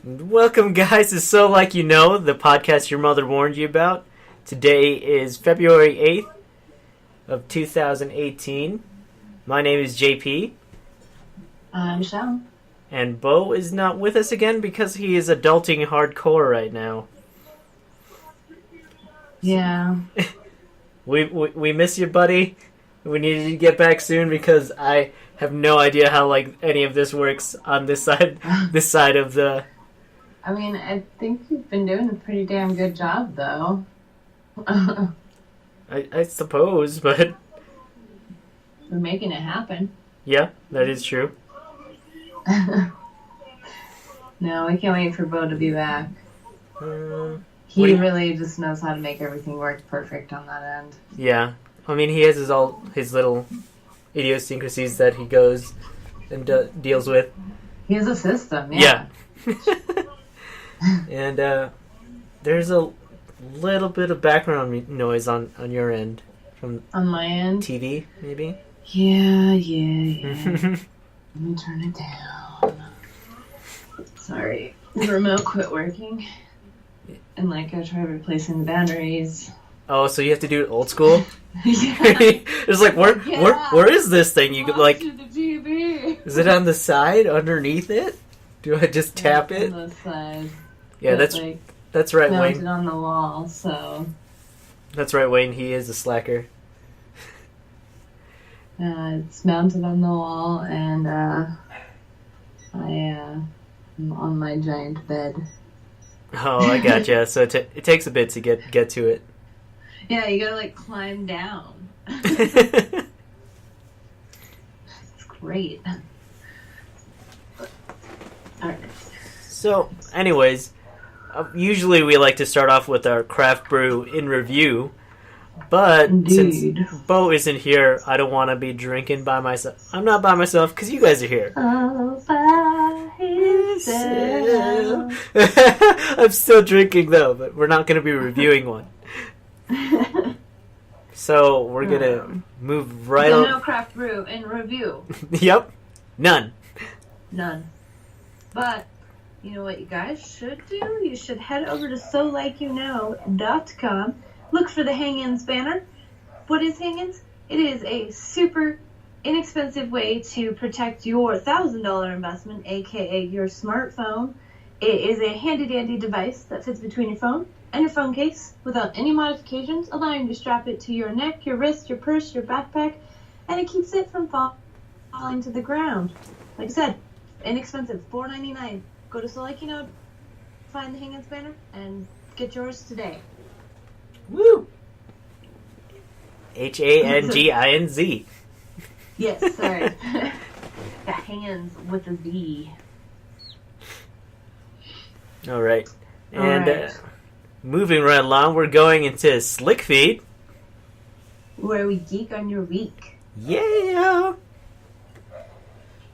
Welcome, guys, to So Like You Know, the podcast your mother warned you about. Today is February 8th of 2018. My name is JP. I'm Michelle. And Bo is not with us again because he is adulting hardcore right now. Yeah. We miss you, buddy. We need you to get back soon because I have no idea how any of this works on this side of the... I mean, I think you've been doing a pretty damn good job, though. I suppose, but... We're making it happen. Yeah, that is true. No, we can't wait for Bo to be back. He really just knows how to make everything work perfect on that end. Yeah. I mean, he has his little idiosyncrasies that he goes and deals with. He has a system, yeah. And there's a little bit of background noise on your end. On my end? TV, maybe? Yeah. Let me turn it down. Sorry. The remote quit working. And I tried replacing the batteries. Oh, so you have to do it old school? Yeah. It's where is this thing? You could to the TV. Is it on the side, underneath it? Do I just tap it? On the side. Yeah, but, that's right, mounted Wayne. On the wall, so. That's right, Wayne. He is a slacker. It's mounted on the wall, and I'm on my giant bed. Oh, I gotcha. So it takes a bit to get to it. Yeah, you gotta climb down. It's great. Alright. So, anyways, usually we like to start off with our craft brew in review, but Indeed. Since Bo isn't here, I don't want to be drinking by myself. I'm not by myself because you guys are here. All by himself. I'm still drinking though, but we're not going to be reviewing one. So we're going to move right on. No craft brew in review. Yep. None. But, you know what you guys should do? You should head over to solikeyouKnow.com. Look for the Hang-Ins banner. What is Hang-Ins? It is a super inexpensive way to protect your $1,000 investment, aka your smartphone. It is a handy-dandy device that fits between your phone and your phone case without any modifications, allowing you to strap it to your neck, your wrist, your purse, your backpack, and it keeps it from falling to the ground. Like I said, inexpensive, $4.99. Go to SoLikeYouKnow, find the Hang-Ins banner, and get yours today. Woo! Hanginz. Yes, sorry. Got Hang-Ins with a Z. All right. And moving right along, we're going into Slick Feed. Where we geek on your week. Yeah!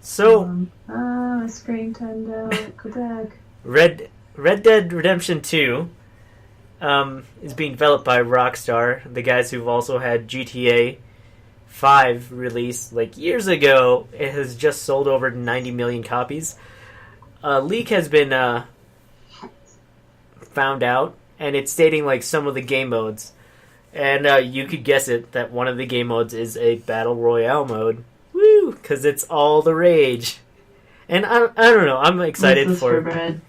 So... my screen timed out. Go back. Red Dead Redemption 2 is being developed by Rockstar, the guys who've also had GTA 5 released years ago. It has just sold over 90 million copies. A leak has been found out, and it's stating some of the game modes. And you could guess it, that one of the game modes is a Battle Royale mode. Woo! Because it's all the rage. And I don't know, I'm excited for Red.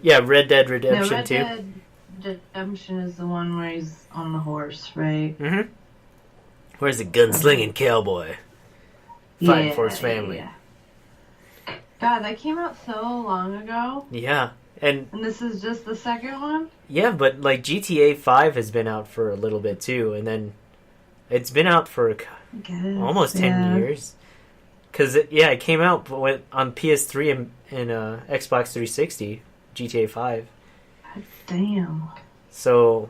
Yeah, Red Dead Redemption 2. Red Dead Redemption is the one where he's on the horse, right? Mm-hmm. Where's the gunslinging cowboy? Fighting for his family. Yeah. God, that came out so long ago. Yeah. And this is just the second one? Yeah, but GTA 5 has been out for a little bit too, and then it's been out for almost 10 years. Because it came out on PS3 and Xbox 360, GTA 5. God damn. So,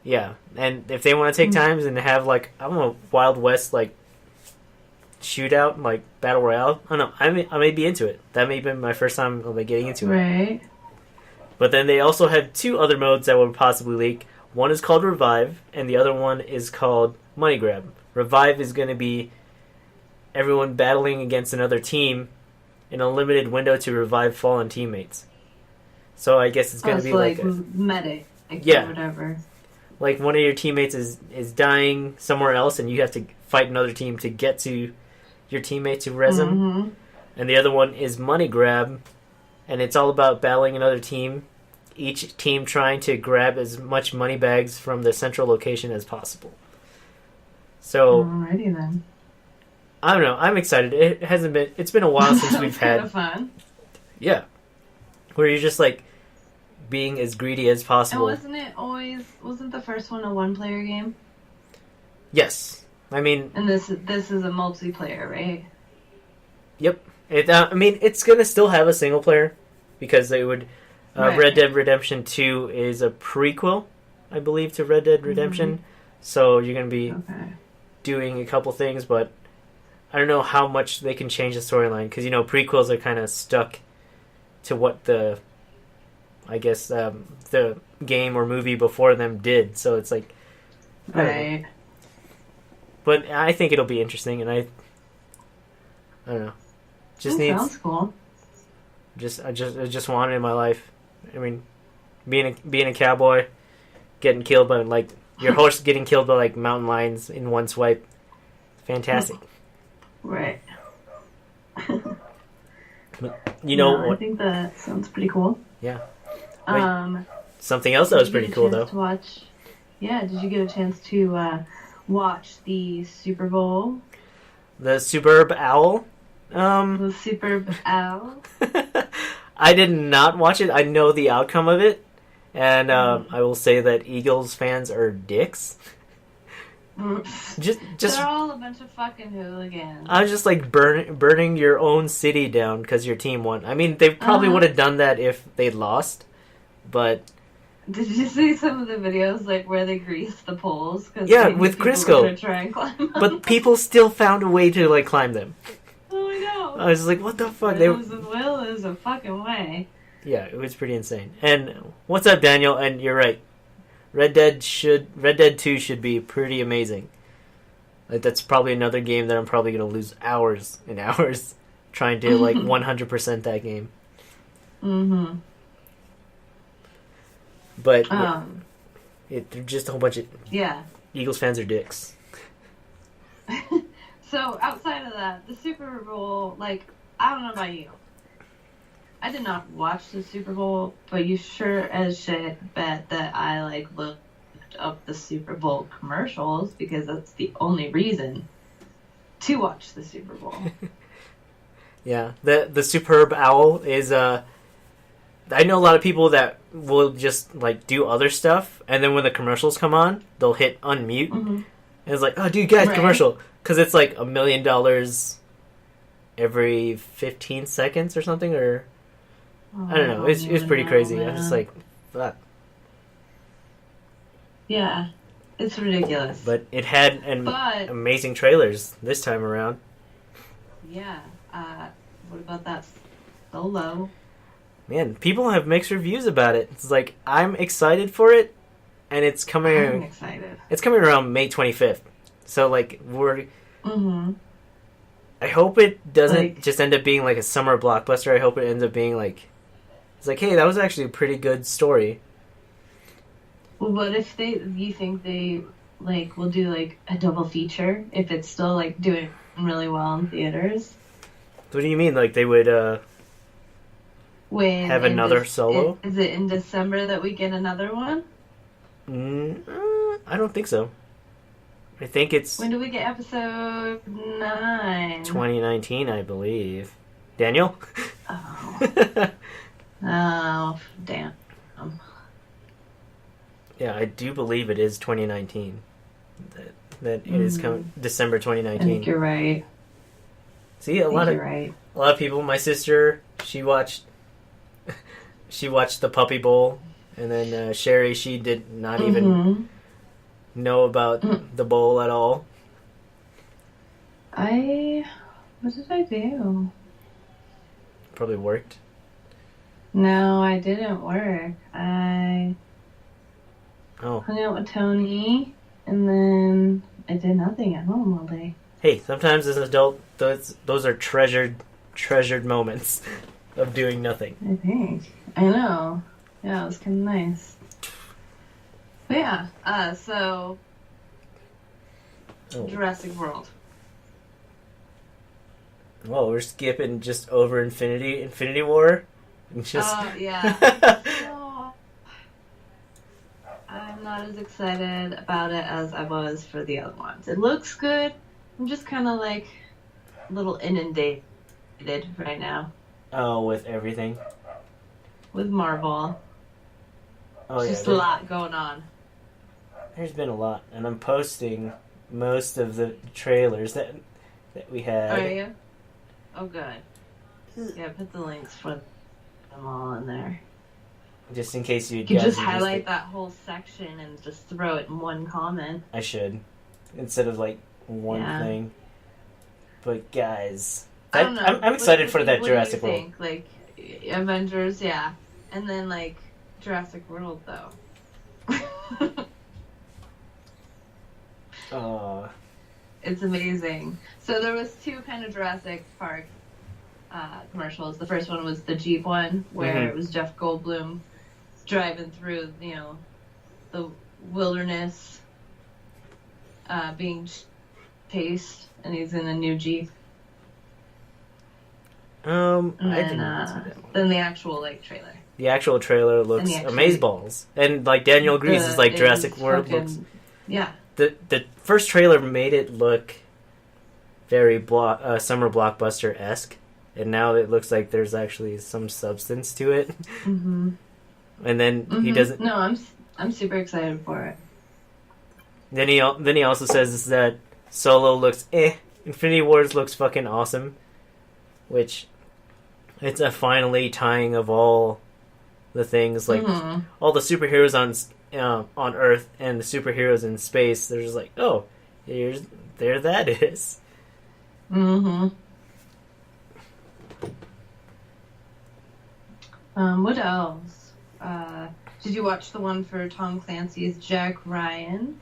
yeah. And if they want to take times and have, Wild West, shootout, Battle Royale, I don't know. I may be into it. That may be my first time getting into it. Right. But then they also have two other modes that would possibly leak. One is called Revive, and the other one is called Money Grab. Revive is going to be everyone battling against another team in a limited window to revive fallen teammates. So I guess it's going to be like medic, yeah, or whatever. Like one of your teammates is dying somewhere else, and you have to fight another team to get to your teammate to res him. And the other one is money grab, and it's all about battling another team. Each team trying to grab as much money bags from the central location as possible. So, alrighty then. I don't know. I'm excited. It's been a while since we've had. Kind of fun. Yeah, where you're just like being as greedy as possible. And wasn't the first one a one-player game? Yes, I mean. And this is a multiplayer, right? Yep. It's gonna still have a single player because they would. Right. Red Dead Redemption 2 is a prequel, I believe, to Red Dead Redemption. So you're gonna be doing a couple things, but I don't know how much they can change the storyline because prequels are kind of stuck to what the game or movie before them did. So it's like, right. But I think it'll be interesting, and I don't know. Sounds cool. I just want it in my life. I mean, being a cowboy, getting killed by your horse getting killed by mountain lions in one swipe, fantastic. Right. I think that sounds pretty cool. Yeah. Something else that was pretty cool though. Did you get a chance to watch the Super Bowl? The Superb Owl. The Superb Owl. I did not watch it. I know the outcome of it, and I will say that Eagles fans are dicks. Just they're all a bunch of fucking hooligans. I was just burning your own city down because your team won. I mean, they probably would have done that if they'd lost, but. Did you see some of the videos where they grease the poles? Yeah, with Crisco. Try and climb them. But people still found a way to climb them. Oh, I know. I was like, what the fuck? Will is a fucking way. Yeah, it was pretty insane. And what's up, Daniel? And you're right. Red Dead 2 should be pretty amazing. That's probably another game that I'm probably going to lose hours and hours trying to 100% that game. Mm-hmm. But they're just a whole bunch of Eagles fans are dicks. So outside of that, the Super Bowl, I don't know about you. I did not watch the Super Bowl, but you sure as shit bet that I looked up the Super Bowl commercials because that's the only reason to watch the Super Bowl. Yeah, the Superb Owl is I know a lot of people that will just do other stuff, and then when the commercials come on, they'll hit unmute, and it's like, oh, dude, guys, commercial, because it's $1 million every 15 seconds or something, or I don't know. It's pretty crazy. Man. I'm just like, fuck. Yeah, it's ridiculous. But it had amazing trailers this time around. Yeah. What about that Solo? Man, people have mixed reviews about it. It's like, I'm excited for it, and it's coming. I'm excited. It's coming around May 25th. So we're. Mm-hmm. I hope it doesn't just end up being a summer blockbuster. I hope it ends up being it's hey, that was actually a pretty good story. Well, what if you think they will do a double feature if it's still doing really well in theaters? What do you mean? They would have another Solo? Is it in December that we get another one? I don't think so. I think it's... When do we get episode 9? 2019, I believe. Daniel? Oh. Oh, damn. Yeah, I do believe it is 2019. That it is December 2019. I think you're right. See, a lot of people. My sister, she watched the Puppy Bowl, and then Sherry, she did not even know about the bowl at all. What did I do? Probably worked. No, I didn't work. I hung out with Tony, and then I did nothing at home all day. Hey, sometimes as an adult, those are treasured moments. of doing nothing. I think. I know. Yeah, it was kind of nice. But yeah, so Jurassic World. Well, we're skipping just over Infinity War. And just... yeah. So, I'm not as excited about it as I was for the other ones. It looks good. I'm just kind of like a little inundated right now. Oh, with everything? With Marvel. Oh, just a lot going on. There's been a lot, and I'm posting most of the trailers that we had. Are you? Oh, good. Yeah, put the links for them all in there. Just in case you could just highlight that whole section and just throw it in one comment. I should. Instead of, like, one thing. But, guys... I don't know. I'm excited for that Jurassic World. What do you think? Like, Avengers, yeah. And then, like, Jurassic World, though. It's amazing. So there was two kind of Jurassic Park commercials. The first one was the Jeep one, where it was Jeff Goldblum driving through, the wilderness, being chased, and he's in a new Jeep. I didn't see that one. Then the actual, like, trailer. The actual trailer looks amazeballs. And, like, Daniel agrees, it's like Jurassic World looks... Yeah. The first trailer made it look very summer blockbuster-esque, and now it looks like there's actually some substance to it. Mm-hmm. And then he doesn't... No, I'm super excited for it. Then he also says that Solo looks Infinity Wars looks fucking awesome, which it's a finally tying of all the things, like all the superheroes on Earth and the superheroes in space. They're just like, oh, there that is. Mm-hmm. What else? Did you watch the one for Tom Clancy's Jack Ryan?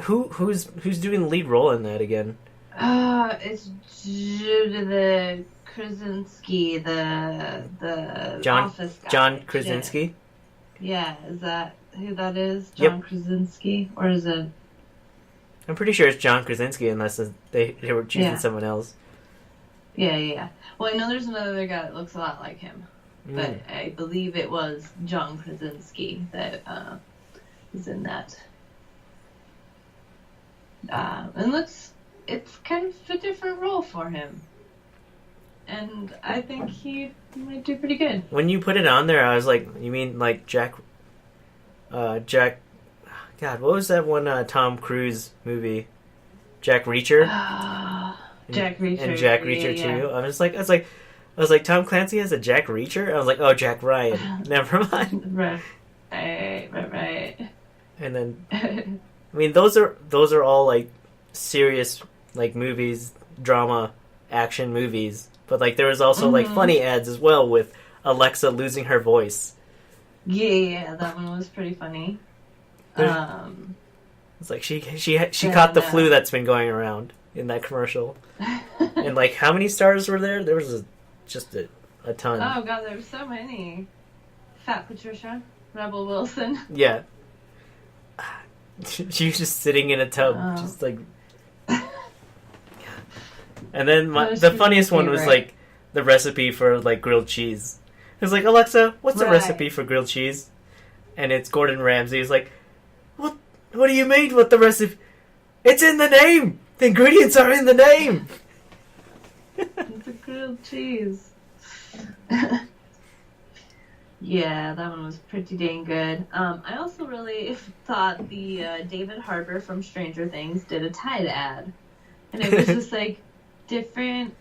Who's doing the lead role in that again? It's the Krasinski, the John office guy. John Krasinski? Yeah, is that who that is? John Krasinski? Or is it... I'm pretty sure it's John Krasinski, unless they were choosing someone else. Yeah. Well, I know there's another guy that looks a lot like him. But I believe it was John Krasinski that is in that. And it's kind of a different role for him. And I think he might do pretty good. When you put it on there, I was like, you mean like Jack... God, what was that one Tom Cruise movie? Jack Reacher? Jack Reacher. And Jack Reacher too. I was like, Tom Clancy has a Jack Reacher? I was like, oh, Jack Ryan. Never mind. Right. And then, I mean, those are all like serious like movies, drama, action movies. But like there was also like funny ads as well with Alexa losing her voice. Yeah, that one was pretty funny. It's like she caught the flu that's been going around in that commercial. And like how many stars were there? There was just a ton. Oh god, there were so many. Fat Patricia, Rebel Wilson. Yeah. She was just sitting in a tub, just like. And then the funniest one was like the recipe for like grilled cheese. It was like, Alexa, what's the recipe for grilled cheese? And it's Gordon Ramsay. He's like, what do you mean? What the recipe? It's in the name. The ingredients are in the name. It's a grilled cheese. Yeah, that one was pretty dang good. I also really thought the David Harbour from Stranger Things did a Tide ad. And it was just like different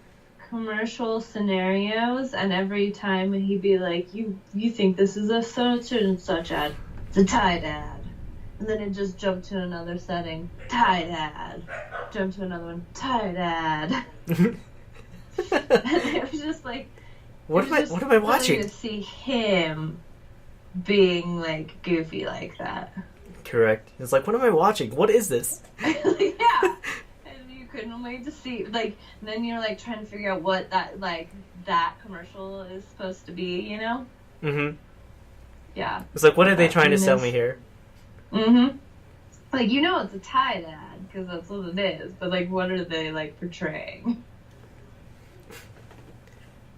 commercial scenarios, and every time he'd be like, you think this is a such and such ad. It's a Tide ad. And then it just jumped to another setting. Tide ad. Jump to another one. Tide ad. And it was just like, what am I watching? To see him being like goofy like that. Correct. It's like, what am I watching? What is this? Yeah. And you couldn't can't wait to see. Like, then you're like trying to figure out what that commercial is supposed to be. You know? Mm-hmm. Yeah. It's like, what are they trying to sell me here? Mm-hmm. Like, you know, it's a Tide ad because that's what it is. But like, what are they like portraying?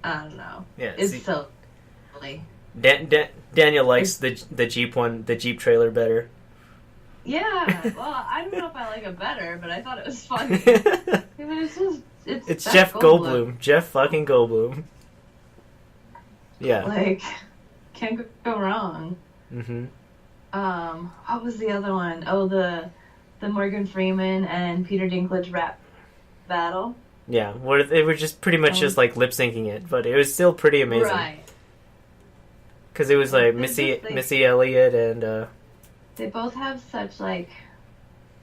I don't know. Yeah, it's so silly. Daniel likes the Jeep trailer better. Yeah, well, I don't know if I like it better, but I thought it was funny. It's Jeff Goldblum. Jeff fucking Goldblum. Yeah. Like, can't go wrong. Mm-hmm. What was the other one? Oh, the Morgan Freeman and Peter Dinklage rap battle. Yeah, where they were just pretty much just like lip syncing it, but it was still pretty amazing. Right. Because it was like Missy Elliott and. They both have such like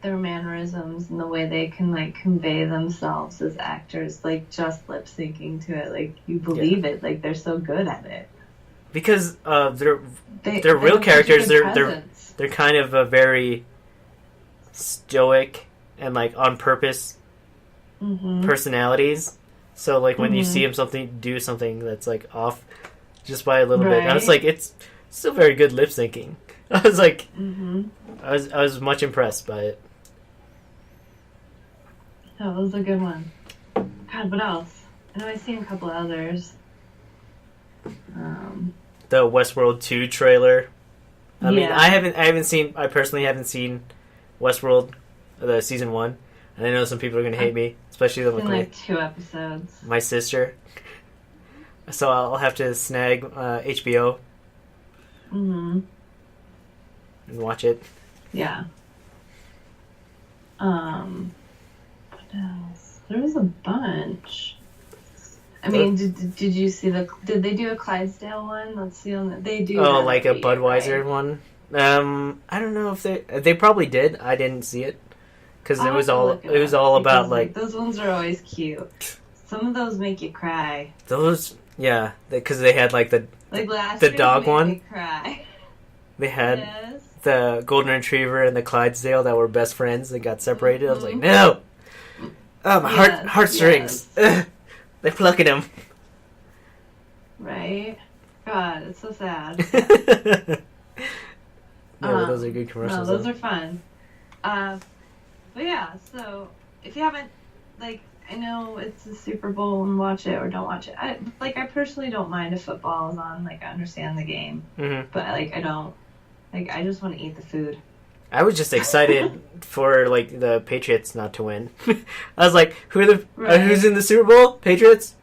their mannerisms and the way they can like convey themselves as actors, like just lip syncing to it, like you believe it, like they're so good at it. Because they're real characters. They're kind of a very stoic and like on purpose personalities. So like when you see him do something that's like off just by a little bit, I was like, it's still very good lip syncing. I was like, I was much impressed by it. That was a good one. God, what else? I know I've seen a couple others. The Westworld 2 trailer. I mean, I personally haven't seen Westworld, the season 1, and I know some people are gonna hate me, especially like 2 episodes. My sister. So I'll have to snag HBO. Mm-hmm. And watch it. Yeah. What else? There was a bunch. I mean, did you see did they do a Clydesdale one? That's the only, they do. Oh, like a Budweiser one? I don't know if they probably did. I didn't see it. Because it was all about like... Those ones are always cute. Some of those make you cry. Those, yeah. Because they had like the dog one. Me cry. They had the Golden Retriever and the Clydesdale that were best friends. They got separated. I was like, no! Oh, my heartstrings. Yes. They're plucking them. Right? God, it's so sad. Yeah, those are good commercials. No, those are fun. But yeah, so if you haven't, like, I know it's the Super Bowl and watch it or don't watch it. I personally don't mind if football is on. Like, I understand the game. Mm-hmm. But, like, I don't. Like, I just want to eat the food. I was just excited for like the Patriots not to win. I was like, who's in the Super Bowl? Patriots?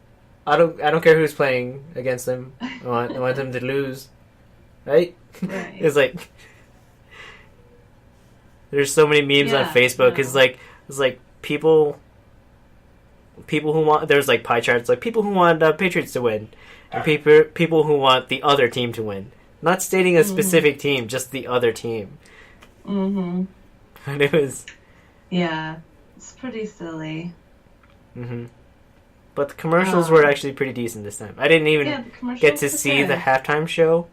I don't care who's playing against them. I want them to lose. Right? It's like there's so many memes on Facebook. It's like people who want, there's like pie charts, like people who want Patriots to win and people who want the other team to win. Not stating a specific team, just the other team. Mm-hmm. And it was... Yeah, it's pretty silly. Mm-hmm. But the commercials were actually pretty decent this time. I didn't even get to see the halftime show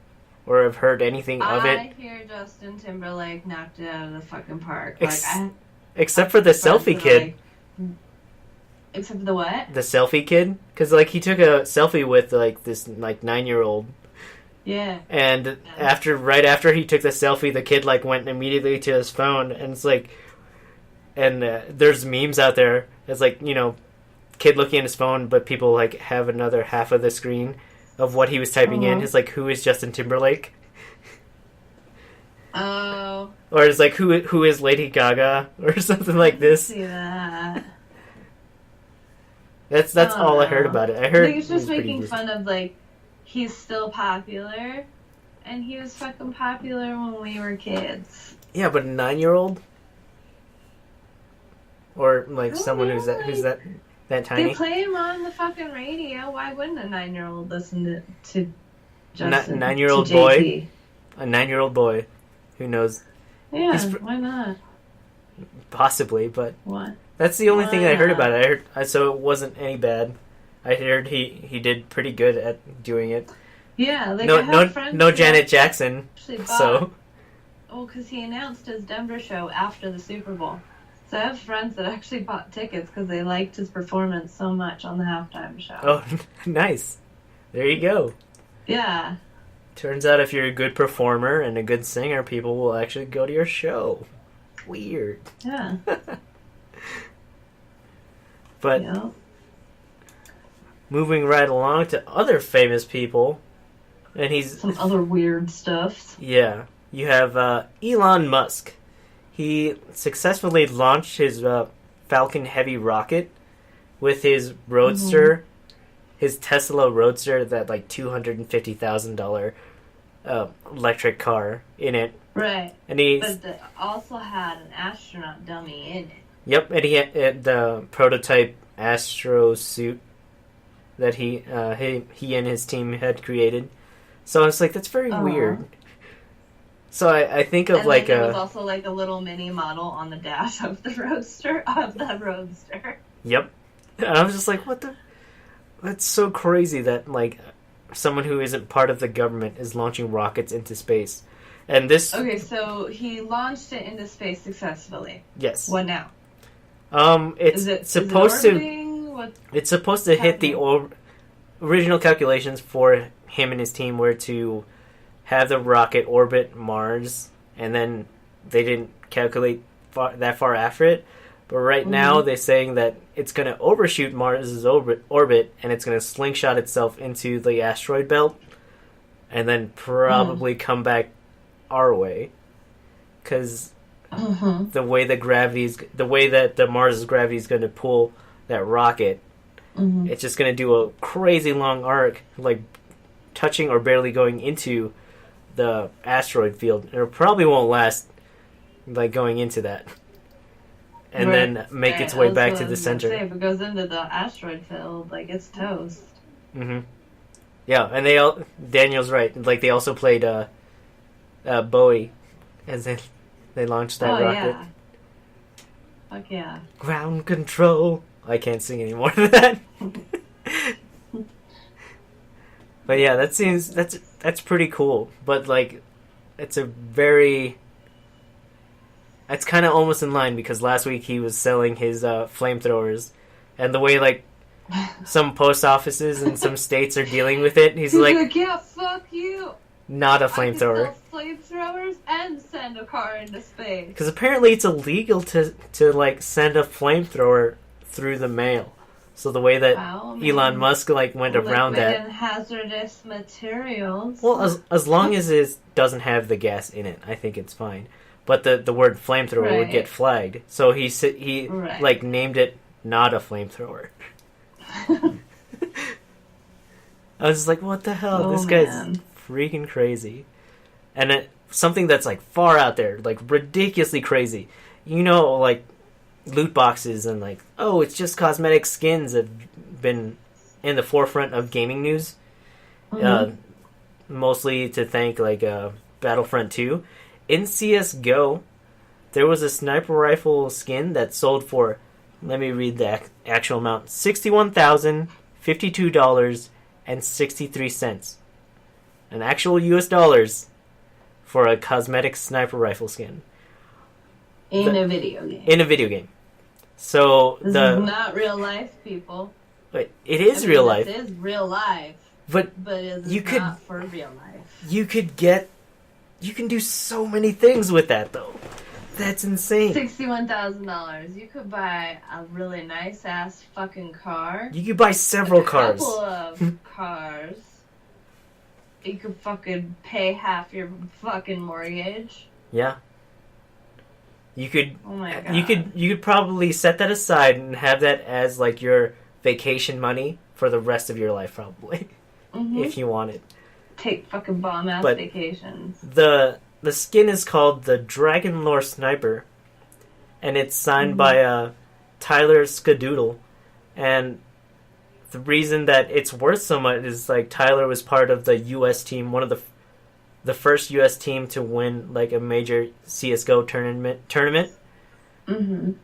or have heard anything of it. I hear Justin Timberlake knocked it out of the fucking park. Except for the selfie kid. Except for the what? The selfie kid. Because like, he took a selfie with like this like 9-year-old. Yeah. And right after he took the selfie, the kid like went immediately to his phone, and it's like, and there's memes out there. It's like, you know, kid looking at his phone, but people like have another half of the screen of what he was typing in. It's like, who is Justin Timberlake? Oh. Or it's like, who is Lady Gaga or something like this. I see that. That's all I heard about it. I heard I think it's just making fun of like, he's still popular, and he was fucking popular when we were kids. Yeah, but a 9-year-old? Or, like, someone who's that tiny? They play him on the fucking radio. Why wouldn't a 9-year-old listen to Justin? 9-year-old boy? A 9-year-old boy who knows. Yeah, why not? Possibly, but... What? That's the only thing I heard about it. So it wasn't any bad. I heard he did pretty good at doing it. Yeah, like I have friends no Janet Jackson. So, well, because he announced his Denver show after the Super Bowl, So I have friends that actually bought tickets because they liked his performance so much on the halftime show. Oh, nice. There you go. Yeah. Turns out if you're a good performer and a good singer, people will actually go to your show. Weird. Yeah. But Yeah. moving right along to other famous people, and he's... Some other weird stuff. Yeah. You have Elon Musk. He successfully launched his Falcon Heavy rocket with his Roadster, his Tesla Roadster, that like $250,000 electric car in it. Right. And he But also had an astronaut dummy in it. Yep, and he had the prototype Astro suit that he and his team had created. So I was like, that's very weird. So I think of and like there was also like a little mini model on the dash of the Roadster. Yep. And I was just like, what the? That's so crazy that like someone who isn't part of the government is launching rockets into space. And this... Okay, so he launched it into space successfully. Yes. What now? It's supposed it's supposed to hit the original calculations for him and his team were to have the rocket orbit Mars, and then they didn't calculate that far after it. But right now they're saying that it's going to overshoot Mars's orbit, and it's going to slingshot itself into the asteroid belt, and then probably come back our way, because the way that the Mars's gravity is going to pull that rocket, it's just going to do a crazy long arc, like touching or barely going into the asteroid field. It probably won't last like going into that, and then make its way back to the center. If it goes into the asteroid field, like it's toast. Yeah, and Daniel's right. Like they also played Bowie as they launched that rocket. Yeah. Fuck yeah. Ground control. I can't sing any more than that. But yeah, that's pretty cool. But like, it's kind of almost in line because last week he was selling his flamethrowers, and the way like some post offices in some states are dealing with it, he's like, yeah, fuck you. Not a flamethrower. I can sell flamethrowers and send a car into space. Because apparently it's illegal to like send a flamethrower through the mail. So the way that Elon Musk like went around that, hazardous materials. Well, as long as it doesn't have the gas in it, I think it's fine. But the word flamethrower would get flagged. So he like named it not a flamethrower. I was like, what the hell? This guy's freaking crazy. And something that's like far out there, like ridiculously crazy. You know, like loot boxes and like, oh, it's just cosmetic skins have been in the forefront of gaming news. Mostly to thank like Battlefront 2. In CSGO, there was a sniper rifle skin that sold for, let me read the actual amount, $61,052.63. An actual US dollars for a cosmetic sniper rifle skin. In a video game. In a video game. So this is not real life, people. It is real life. It is real life. But it's not for real life. You can do so many things with that, though. That's insane. $61,000. You could buy a really nice ass fucking car. You could buy several cars. A couple of cars. You could fucking pay half your fucking mortgage. Yeah. You could. Oh my god. You could probably set that aside and have that as like your vacation money for the rest of your life, probably, if you wanted. Take fucking bomb ass vacations. The skin is called the Dragon Lore Sniper, and it's signed by Tyler Skadoodle. And the reason that it's worth so much is like Tyler was part of the U.S. team, one of the first U.S. team to win like a major CS:GO tournament. And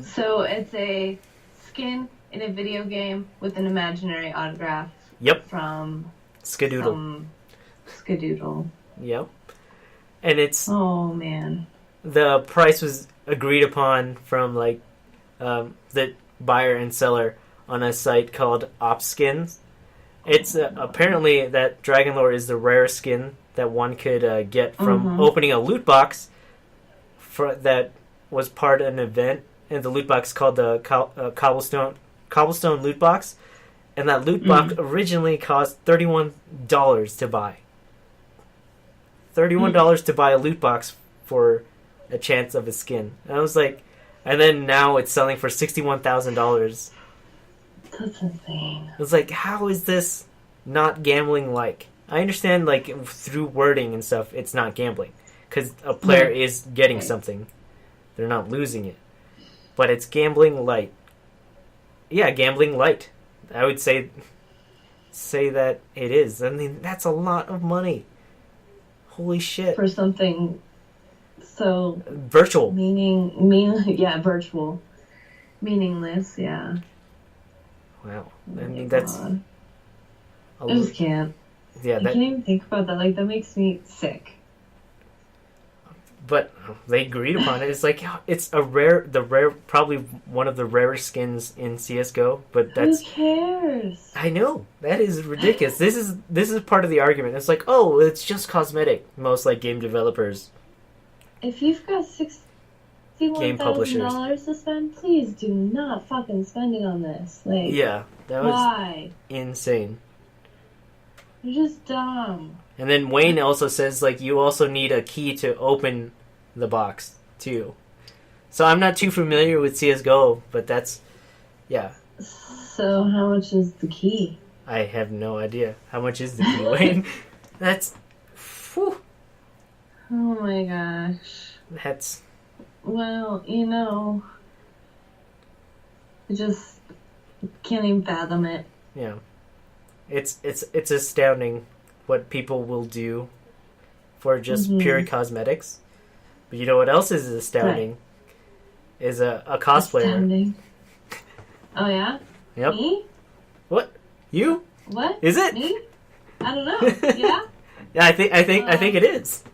so it's a skin in a video game with an imaginary autograph. Yep. From Skadoodle. Skadoodle. Yep. And it's... Oh, man. the price was agreed upon from like the buyer and seller on a site called OpSkins. It's apparently that Dragonlore is the rare skin that one could get from opening a loot box that was part of an event, and the loot box called the Cobblestone loot box, and that loot box originally cost $31 to buy. $31 to buy a loot box for a chance of a skin. And I was like, and then now it's selling for $61,000. That's insane. I was like, how is this not gambling like? I understand, like, through wording and stuff, it's not gambling. Because a player is getting something. They're not losing it. But it's gambling light. Yeah, gambling light. I would say that it is. I mean, that's a lot of money. Holy shit. For something so... virtual. Virtual. Meaningless, yeah. Wow. Oh I mean, that's... God. I just can't. Yeah, I can't even think about that. Like, that makes me sick. But they agreed upon it. It's like, it's probably one of the rarest skins in CSGO, but that's... Who cares? I know. That is ridiculous. This is part of the argument. It's like, oh, it's just cosmetic. Most, like, game developers. If you've got $61,000 to spend, please do not fucking spend it on this. Like, yeah, that was why? Insane. You're just dumb. And then Wayne also says, like, you also need a key to open the box, too. So I'm not too familiar with CSGO, but that's, yeah. So how much is the key? I have no idea. How much is the key, Wayne? That's, whew. Oh my gosh. That's... Well, I just can't even fathom it. Yeah. It's astounding what people will do for just pure cosmetics. But you know what else is astounding? Right. Is a cosplayer. Astounding. Oh yeah? Yep. Me? What? You? What? Is it? Me? I don't know. Yeah? Yeah, I think it is.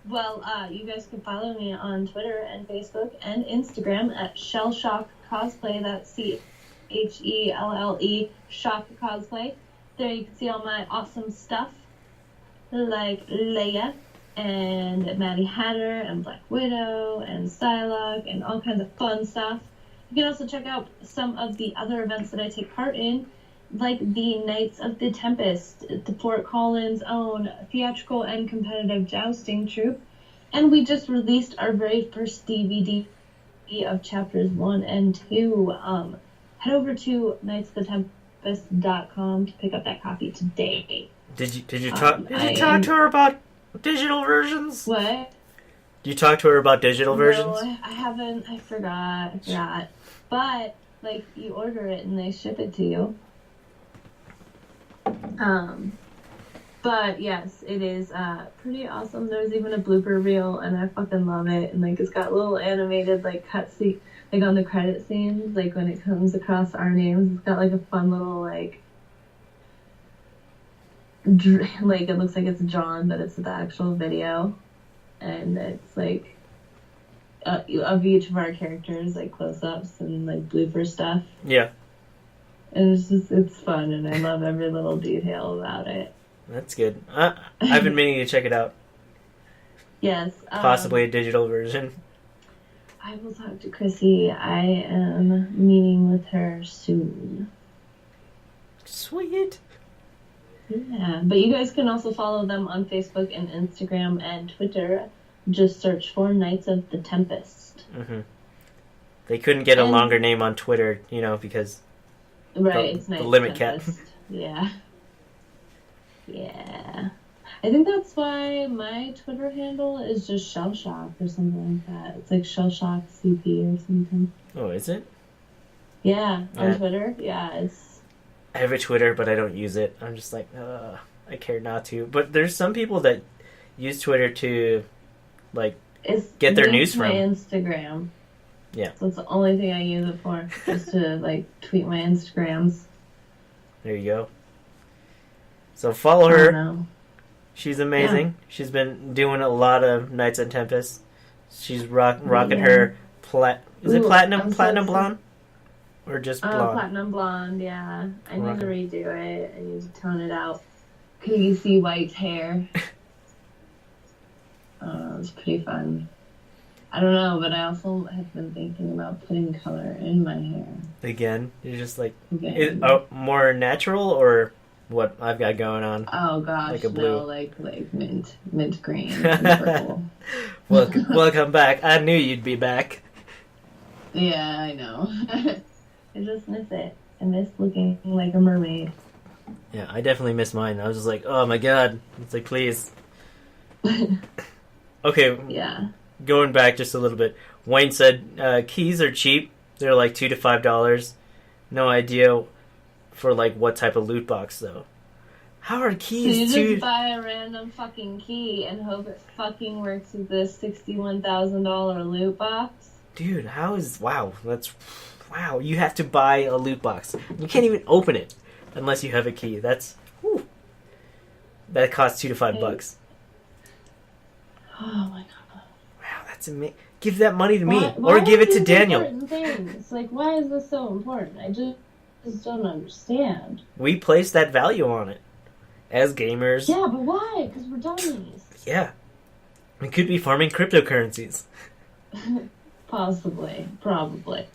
Well, you guys can follow me on Twitter and Facebook and Instagram at Shellshock Cosplay. That's CHELLE Shock Cosplay. There you can see all my awesome stuff, like Leia and Maddie Hatter and Black Widow and Psylocke and all kinds of fun stuff. You can also check out some of the other events that I take part in, like the Knights of the Tempest, the Fort Collins' own theatrical and competitive jousting troupe. And we just released our very first DVD of chapters 1 and 2. Head over to knightsofthetempest.com to pick up that copy today. Did you talk to her about digital versions? What? Did you talk to her about digital versions? No, I haven't. I forgot. But, like, you order it and they ship it to you. But yes, it is pretty awesome. There's even a blooper reel, and I fucking love it. And like, it's got little animated like cutscene, like on the credit scenes, like when it comes across our names, it's got like a fun little like it looks like it's John, but it's the actual video, and it's like of each of our characters, like close-ups and like blooper stuff. Yeah. And it's fun, and I love every little detail about it. That's good. I've been meaning to check it out. Yes. Possibly a digital version. I will talk to Chrissy. I am meeting with her soon. Sweet. Yeah, but you guys can also follow them on Facebook and Instagram and Twitter. Just search for Knights of the Tempest. Mm-hmm. They couldn't get a longer name on Twitter, because... Right, it's the limit cap. Yeah. Yeah. I think that's why my Twitter handle is just Shellshock or something like that. It's like Shellshock CP or something. Oh, is it? Yeah, on Twitter. Yeah, it's... I have a Twitter, but I don't use it. I'm just like, I care not to. But there's some people that use Twitter to, like, get their news from. My Instagram. Yeah. So it's the only thing I use it for, just to, like, tweet my Instagrams. There you go. So follow her. She's amazing. Yeah. She's been doing a lot of Knights and Tempest. She's rocking Yeah. her Is it Ooh, platinum I'm so platinum excited. blonde or just blonde? Platinum blonde, yeah. I need to Rockin'. redo it. I need to tone it out. Cause you see White's hair. It's pretty fun. I don't know, but I also have been thinking about putting color in my hair. Again, you're just like Again. more natural or what I've got going on. Oh gosh, Like a blue. no, like mint green, and purple. Welcome back. I knew you'd be back. Yeah, I know. I just miss it. I miss looking like a mermaid. Yeah, I definitely miss mine. I was just like, oh my god. It's like, please. Okay, Yeah. going back just a little bit. Wayne said keys are cheap. They're like $2 to $5. No idea for like what type of loot box though. How are So keys you just buy a random fucking key and hope it fucking works with this $61,000 loot box? Dude, how is... Wow, that's... Wow, you have to buy a loot box. You can't even open it unless you have a key. That's... Whew. That costs $2 to $5. Oh my god. Wow, that's amazing. Give that money to me. Why Or give are it to these Daniel. important things? Like, why is this so important? I just don't understand. We place that value on it. As gamers. Yeah, but why? Because we're dummies. Yeah. We could be farming cryptocurrencies. Possibly. Probably.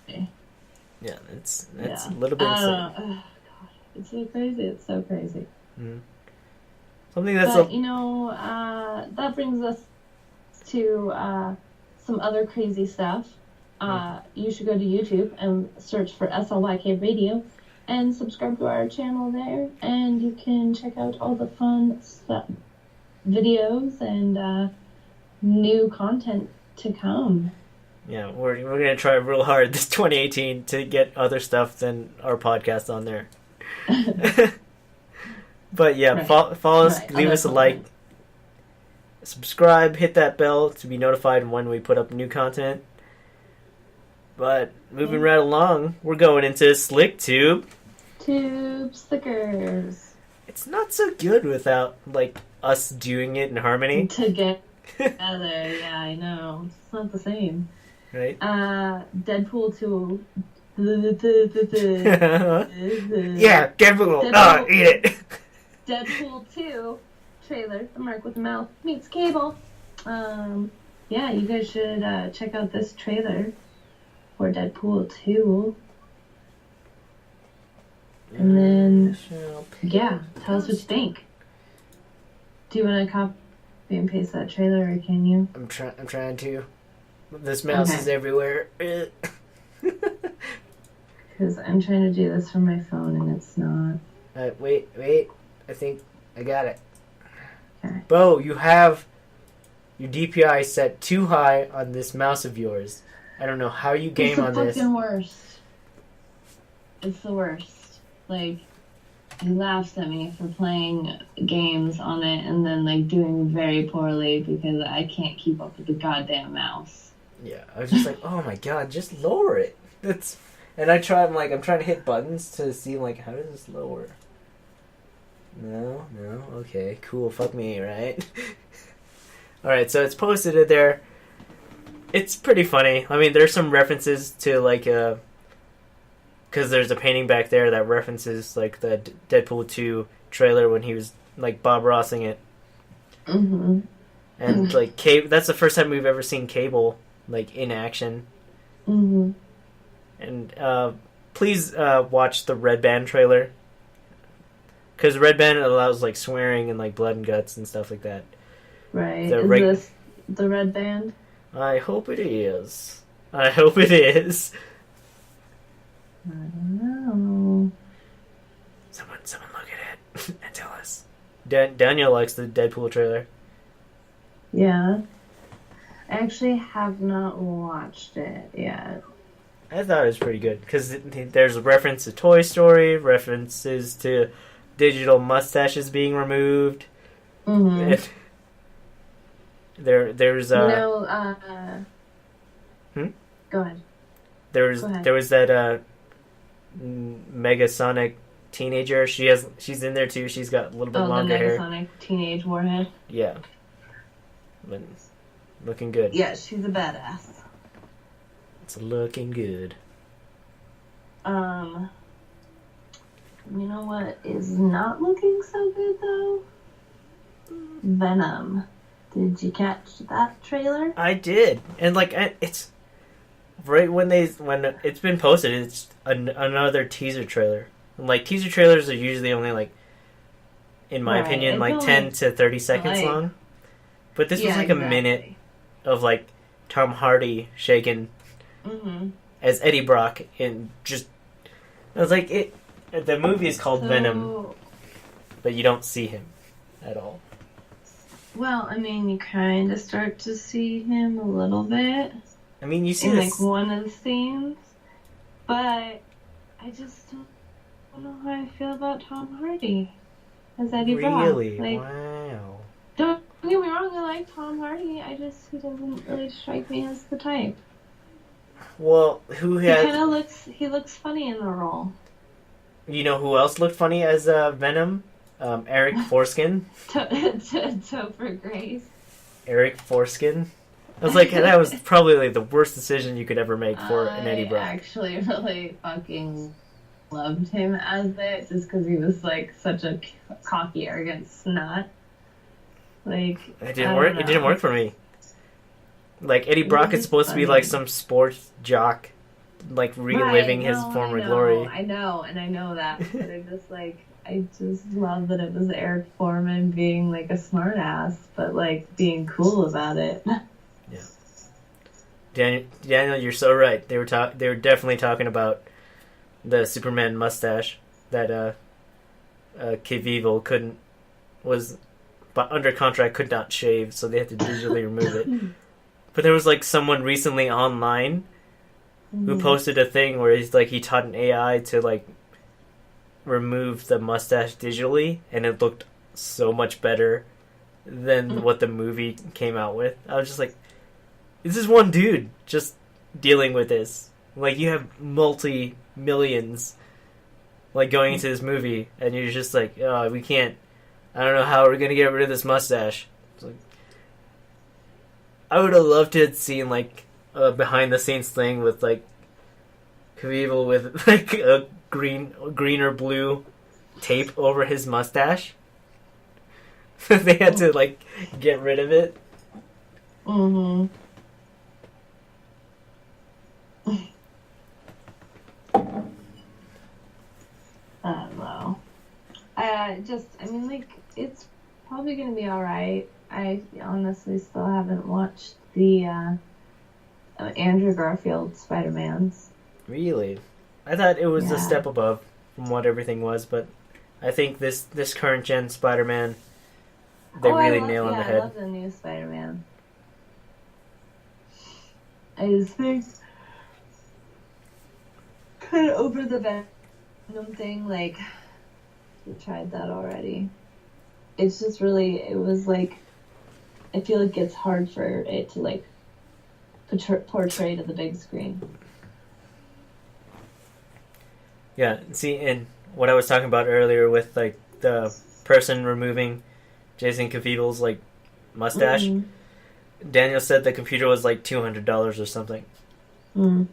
Yeah, that's Yeah. a little bit insane. Oh, God. It's so crazy. It's so crazy. Mm. Something that's... But, that brings us to some other crazy stuff. You should go to YouTube and search for SLYK Radio and subscribe to our channel there, and you can check out all the fun stuff, videos and new content to come. Yeah, we're gonna try real hard this 2018 to get other stuff than our podcast on there. But yeah, Right. follow us, Right. leave Other us a like, content. subscribe, hit that bell to be notified when we put up new content. But moving right along, we're going into Slick Tube. Tube stickers. It's not so good without like us doing it in harmony, Together, yeah, I know. It's not the same. right? Deadpool 2. Yeah, Deadpool. Deadpool. Eat it. Deadpool 2 trailer, The Mark with the Mouth meets Cable. Yeah, you guys should check out this trailer for Deadpool 2. And then, yeah, tell us what you think. Do you want to copy and paste that trailer, or can you? I'm trying to. This mouse Okay. is everywhere. Because I'm trying to do this from my phone and it's not. Wait. I think I got it. Okay. Bo, you have your DPI set too high on this mouse of yours. I don't know how you game on It's the this. fucking worst. It's the worst. Like, he laughs at me for playing games on it and then, like, doing very poorly because I can't keep up with the goddamn mouse. Yeah, I was just like, oh my god, just lower it. And I'm trying to hit buttons to see, like, how does this lower? No, okay, cool, fuck me, right? Alright, so it's posted it there. It's pretty funny. I mean, there's some references to, like, because there's a painting back there that references, like, the Deadpool 2 trailer when he was, like, Bob Rossing it. Mm-hmm. And, like, that's the first time we've ever seen Cable, like, in action. Mm-hmm. And please watch the Red Band trailer. Because Red Band allows, like, swearing and, like, blood and guts and stuff like that. Right. The Is this the Red Band? I hope it is. I hope it is. I don't know. Someone look at it and tell us. Daniel likes the Deadpool trailer. Yeah. I actually have not watched it yet. I thought it was pretty good. Because there's a reference to Toy Story, references to digital mustaches being removed. Mm-hmm. And there's Go ahead. there Go ahead. was that Megasonic teenager. She's in there too. She's got a little bit Oh, the longer hair. Negasonic Teenage Warhead. Yeah. But Looking good. Yeah, she's a badass. It's looking good. You know what is not looking so good though? Venom. Did you catch that trailer? I did, and like it's right when it's been posted. It's another teaser trailer. And, like teaser trailers are usually only like, in my opinion, like 10 to 30 seconds long. But this was like a minute of like Tom Hardy shaking as Eddie Brock, and just I was like it. The movie is called Venom, but you don't see him at all. Well, I mean, you kind of start to see him a little bit. I mean, you see in this like one of the scenes, but I just don't know how I feel about Tom Hardy as Eddie Brock. Really? Like, wow. Don't get me wrong, I like Tom Hardy. He doesn't really strike me as the type. Well, He looks funny in the role. You know who else looked funny as Venom? Eric Foreskin. Topher Grace. Eric Foreskin. I was like, that was probably like the worst decision you could ever make for an Eddie Brock. I actually really fucking loved him as it, just because he was like such a cocky, arrogant snot. Like, it didn't work. It didn't work for me. Like Eddie Brock is supposed to be like some sports jock, like reliving his former glory. I know that, but I just love that it was Eric Foreman being like a smart ass, but like being cool about it. Yeah. Daniel, you're so right. They were definitely talking about the Superman mustache that Cavill was under contract, could not shave, so they had to digitally remove it. But there was like someone recently online who posted a thing where he taught an AI to like remove the mustache digitally, and it looked so much better than what the movie came out with. I was just like, this is one dude just dealing with this. Like, you have multi-millions like going into this movie, and you're just like, oh, we can't. I don't know how we're gonna get rid of this mustache. Like, I would have loved to have seen like a behind the scenes thing with like Cavill with like a green or blue tape over his mustache. They had to like get rid of it. I don't know. I mean, like, it's probably gonna be alright. I honestly still haven't watched the Andrew Garfield Spider-Mans. Really? I thought it was a step above from what everything was, but I think this current gen Spider-Man, they really nail on the head. I love the new Spider-Man. I just think kind of over the Venom thing, like, we tried that already. It's just really, it was like, I feel like it's hard for it to like portray to the big screen. Yeah, see, and what I was talking about earlier with like the person removing Jason Cavill's like mustache, Daniel said the computer was like $200 or something. I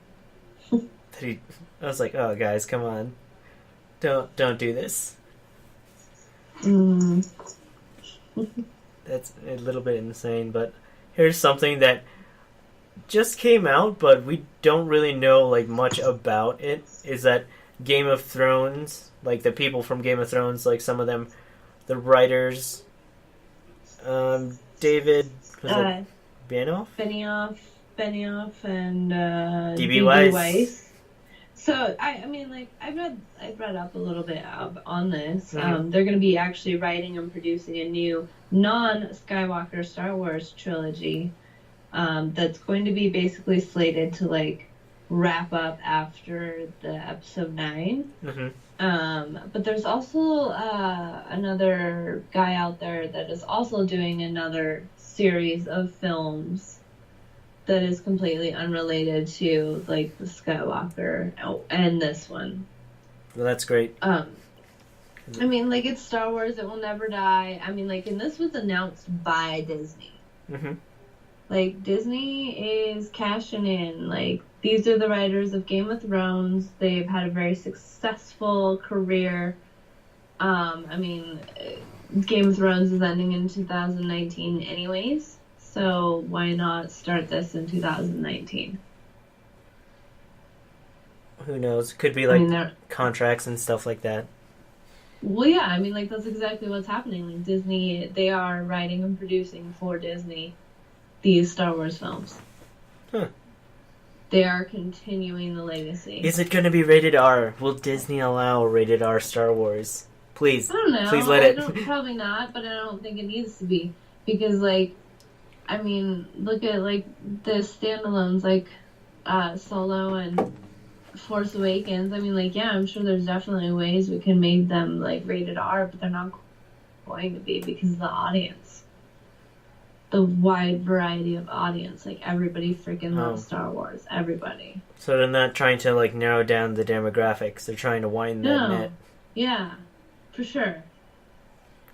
was like, oh guys, come on, don't do this. That's a little bit insane, but here's something that just came out, but we don't really know like much about it. Is that Game of Thrones, like the people from Game of Thrones, like some of them, the writers, David Benioff, and D.B. Weiss. So I mean, like I've read up a little bit on this. They're going to be actually writing and producing a new non-Skywalker Star Wars trilogy that's going to be basically slated to like wrap up after the episode 9. But there's also another guy out there that is also doing another series of films that is completely unrelated to like the Skywalker and this one. Well, that's great. I mean, like, it's Star Wars, it will never die. I mean, like, and this was announced by Disney. Like, Disney is cashing in. Like, these are the writers of Game of Thrones. They've had a very successful career. I mean, Game of Thrones is ending in 2019 anyways, so why not start this in 2019? Who knows? Could be like contracts and stuff like that. Well, yeah, I mean, like, that's exactly what's happening. Like, Disney, they are writing and producing for Disney these Star Wars films. Huh. They are continuing the legacy. Is it going to be rated R? Will Disney allow rated R Star Wars? Please. I don't know. Please let it. Probably not, but I don't think it needs to be. Because, like, I mean, look at, like, the standalones, like, Solo and Force Awakens. I mean, like, yeah, I'm sure there's definitely ways we can make them, like, rated R, but they're not going to be because of the audience. The wide variety of audience. Like, everybody freaking loves Star Wars. Everybody. So they're not trying to, like, narrow down the demographics. They're trying to widen that net. Yeah, for sure.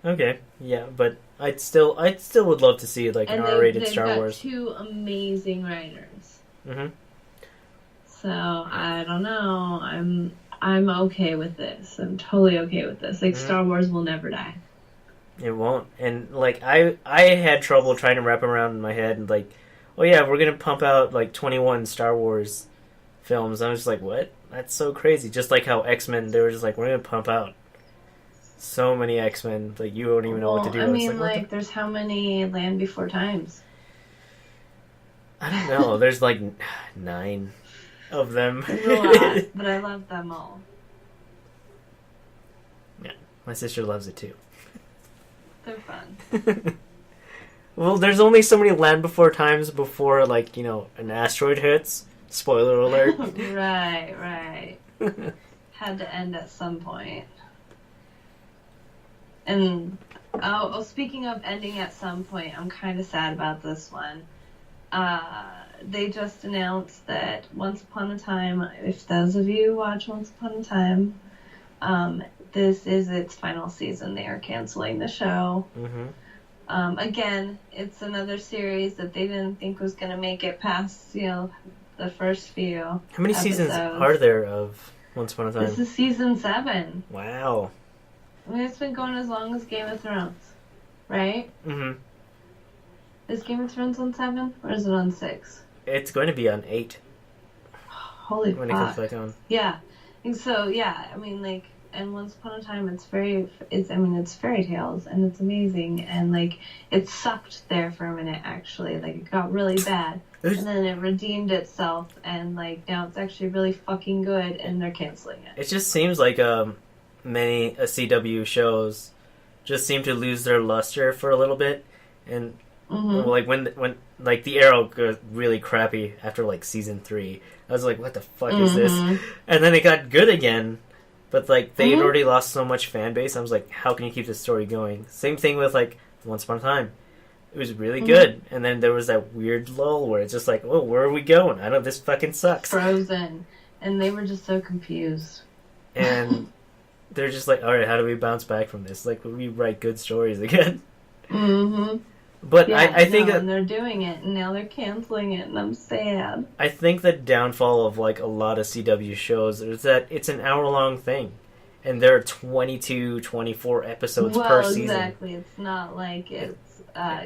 Okay, yeah, but I'd still would love to see, like, an R-rated Star Wars. And they've got 2 amazing writers. Mm-hmm. So, I don't know. I'm okay with this. I'm totally okay with this. Like, Star Wars will never die. It won't. And, like, I had trouble trying to wrap around in my head, and, like, oh yeah, we're gonna pump out, like, 21 Star Wars films. I was just like, what? That's so crazy. Just like how X-Men, they were just like, we're gonna pump out so many X-Men, like, you don't even know what to do. I mean, like, there's how many Land Before Times? I don't know. There's, like, 9 of them. There's a lot, but I love them all. Yeah, my sister loves it too. They're fun. Well, there's only so many Land Before Times before, like, you know, an asteroid hits. Spoiler alert. Right. Had to end at some point. And, speaking of ending at some point, I'm kind of sad about this one. They just announced that Once Upon a Time, if those of you watch Once Upon a Time, this is its final season. They are canceling the show. Mm-hmm. Again, it's another series that they didn't think was going to make it past, you know, the first few. How many seasons are there of Once Upon a Time? This is season 7. Wow. I mean, it's been going as long as Game of Thrones, right? Mm-hmm. Is Game of Thrones on 7, or is it on 6? It's going to be on 8. Holy fuck. When it comes back on. Yeah. And so, yeah, I mean, like, and Once Upon a Time, it's fairy tales, and it's amazing, and, like, it sucked there for a minute, actually. Like, it got really bad, and then it redeemed itself, and, like, now it's actually really fucking good, and they're canceling it. It just seems like, many CW shows just seem to lose their luster for a little bit, and like when like the Arrow got really crappy after like season 3, I was like, what the fuck is this? And then it got good again, but like they had already lost so much fan base. I was like, how can you keep this story going? Same thing with like Once Upon a Time. It was really good, and then there was that weird lull where it's just like, oh, where are we going? I know this fucking sucks. Frozen, and they were just so confused. And they're just like, all right, how do we bounce back from this? Like, we write good stories again. Mm-hmm. But yeah, I think and they're doing it, and now they're canceling it, and I'm sad. I think the downfall of like a lot of CW shows is that it's an hour-long thing, and there are 22, 24 episodes per season. Exactly. It's not like it's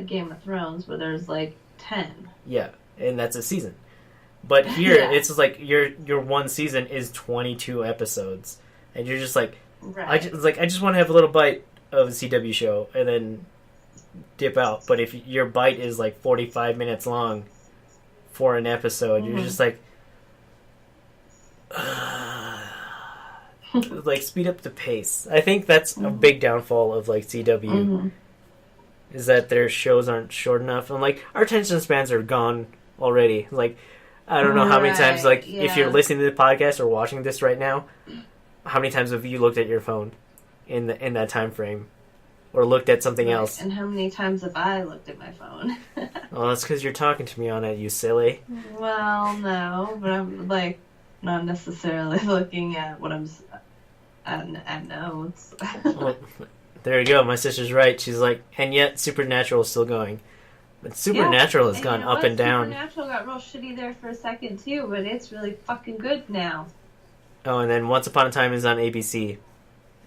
Game of Thrones where there's like 10. Yeah, and that's a season. But here, it's just like your one season is 22 episodes, and you're just like, I just want to have a little bite of a CW show, and then dip out. But if your bite is like 45 minutes long for an episode, you're just like, like, speed up the pace. I think that's a big downfall of like CW, is that their shows aren't short enough, and like our attention spans are gone already. Like, I don't know how many times, like, if you're listening to the podcast or watching this right now, how many times have you looked at your phone in that time frame? Or looked at something else. And how many times have I looked at my phone? Well, that's because you're talking to me on it, you silly. Well, no, but I'm, like, not necessarily looking at what I'm at notes. Well, there you go. My sister's right. She's like, and yet Supernatural is still going. But Supernatural has And gone you know up what? and down. Supernatural got real shitty there for a second too, but it's really fucking good now. Oh, and then Once Upon a Time is on ABC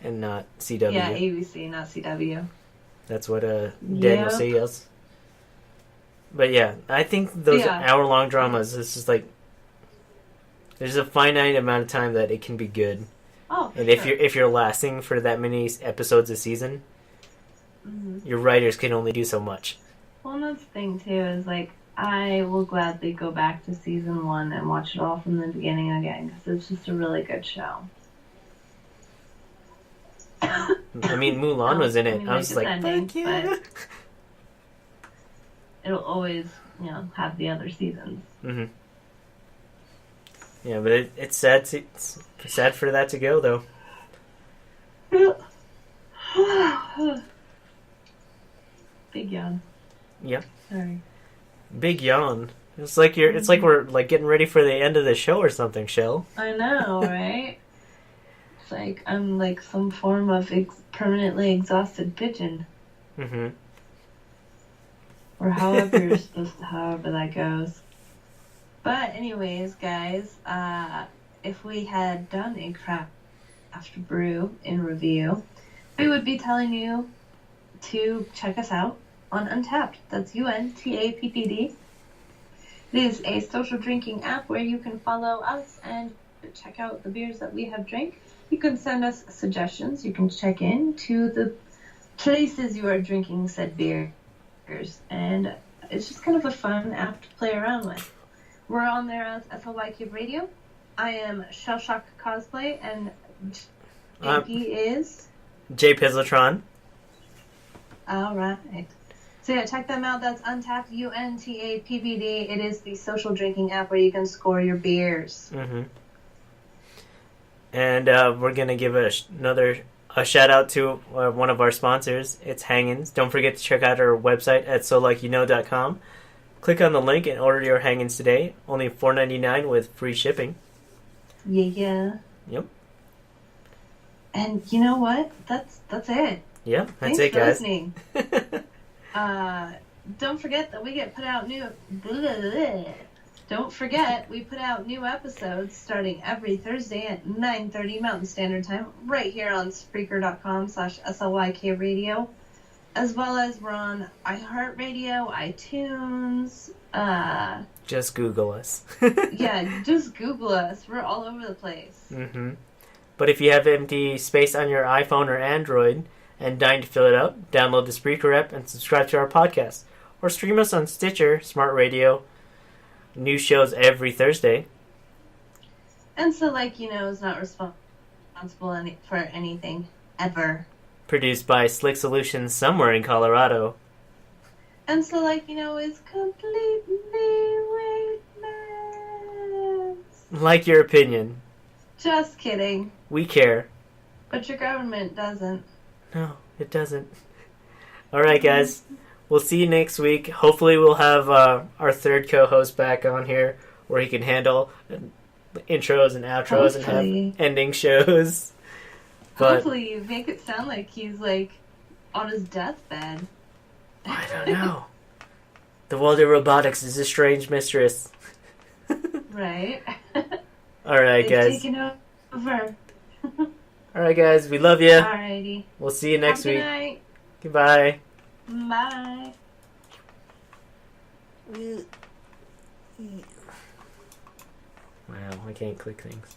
and not CW. Yeah, ABC, not CW. That's what Daniel says. But yeah, I think those hour-long dramas, it's just like there's a finite amount of time that it can be good. Oh, and if you're lasting for that many episodes a season, your writers can only do so much. Well, and that's the thing too is like I will gladly go back to season 1 and watch it all from the beginning again because it's just a really good show. I mean, Mulan was in it. I was like, ending, fuck yeah. It'll always, have the other seasons. Mm-hmm. Yeah, but it's sad. It's sad for that to go, though. Big yawn. Yeah. Sorry. Big yawn. It's like we're like getting ready for the end of the show or something, Shell. I know, right? It's like I'm like some form of permanently exhausted pigeon. Mm-hmm. Or however that goes. But anyways, guys, if we had done a craft brew in review, we would be telling you to check us out on Untappd. That's UNTAPPD. It is a social drinking app where you can follow us and check out the beers that we have drank. You can send us suggestions. You can check in to the places you are drinking said beers. And it's just kind of a fun app to play around with. We're on there as SLY Cube Radio. I am Shell Shock Cosplay, and he is J Pizzletron. All right. So yeah, check them out. That's Untappd, UNTAPPD. It is the social drinking app where you can score your beers. Mm-hmm. And we're gonna give a shout out to one of our sponsors. It's Hangins. Don't forget to check out our website at solikeyouknow.com. Click on the link and order your Hangins today. Only $4.99 with free shipping. Yeah. Yep. And you know what? That's it. Yep, that's Thanks it, for guys. Listening. Don't forget that we get put out new. Don't forget we put out new episodes starting every Thursday at 9:30 Mountain Standard Time, right here on Spreaker.com/SLYK Radio, as well as we're on iHeartRadio, iTunes. Just Google us. Yeah, just Google us. We're all over the place. Mm-hmm. But if you have empty space on your iPhone or Android and dying to fill it up, download the Spreaker app and subscribe to our podcast. Or stream us on Stitcher, Smart Radio. New shows every Thursday. And so, is not responsible for anything, ever. Produced by Slick Solutions somewhere in Colorado. And so, is completely weightless. Like your opinion. Just kidding. We care. But your government doesn't. No, it doesn't. Alright, guys. We'll see you next week. Hopefully we'll have our third co-host back on here where he can handle intros and outros and have ending shows. But hopefully you make it sound like he's, on his deathbed. I don't know. The world of robotics is a strange mistress. Right. Alright, guys. Taking over. Alright, guys. We love you. Alrighty. We'll see you next week. Good night. Goodbye. Bye. Wow, I can't click things.